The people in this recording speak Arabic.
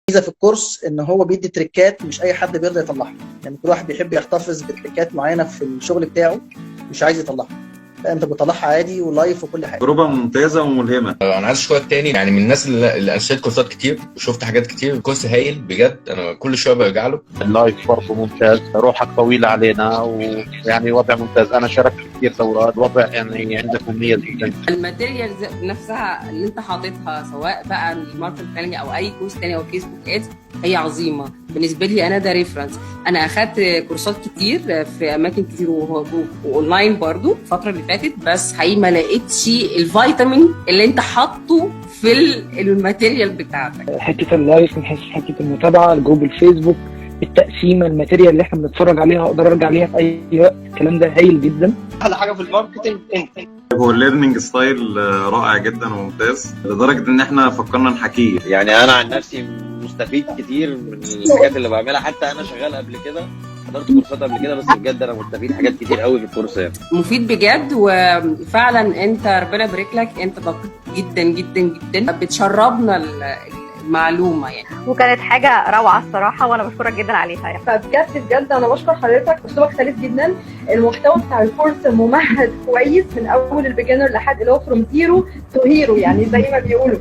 الميزه في الكورس ان هو بيدي تريكات مش اي حد بيرضى يطلعها، يعني كل واحد بيحب يحتفظ بتريكات معينه في الشغل بتاعه مش عايز يطلعها، لا انت بتطلعها عادي ولايف وكل حاجه. تجربه ممتازه وملهمه. انا عايز اشكرك تاني، يعني من الناس اللي اشتريت كورسات كتير وشفت حاجات كتير. الكورس هايل بجد، انا كل شويه برجع له. اللايف برضه ممتاز، روحك طويله علينا ويعني وضع ممتاز. انا شاركت كثير دورات، وضع يعني عندك مميز جدا. الماتيريال نفسها اللي انت حاططها سواء بقى الماركت بلاننج او اي كورس تاني او فيسبوك ادز هي عظيمه بالنسبه لي. انا ده ريفرنس. انا اخدت كورسات كتير في اماكن كتير واونلاين برضو الفتره اللي فاتت، بس حقيقي ما لقيتش الفيتامين اللي انت حاطه في الماتيريال بتاعتك. حته اللايف من حيث حته المتابعه، الجروب الفيسبوك، التقسيمه، الماتيريال اللي احنا بنتفرج عليها اقدر ارجع عليها في اي وقت. الكلام ده هايل جدا. احلى حاجه في الماركتنج انت هو الليرنينج ستايل رائع جدا وممتاز لدرجه ان احنا فكرنا نحكيه. يعني انا عن نفسي مستفيد كتير من الحاجات اللي بعملها، حتى انا شغال قبل كده، حضرت كورسات قبل كده، بس بجد انا مستفيد حاجات كتير قوي في الكورس يعني. مفيد بجد، وفعلا انت ربنا يبارك لك، انت دقيق جدا جدا جدا، بتشربنا المعلومه يعني. وكانت حاجه روعه الصراحه، وانا بشكرك جدا عليها يعني. فبجد انا بشكر حضرتك، اسلوبك سلس جدا. المحتوى بتاع الكورس ممهد كويس من اول البيجنر لحد اللي هو فروم زيرو تو هيرو، يعني زي ما بيقولوا.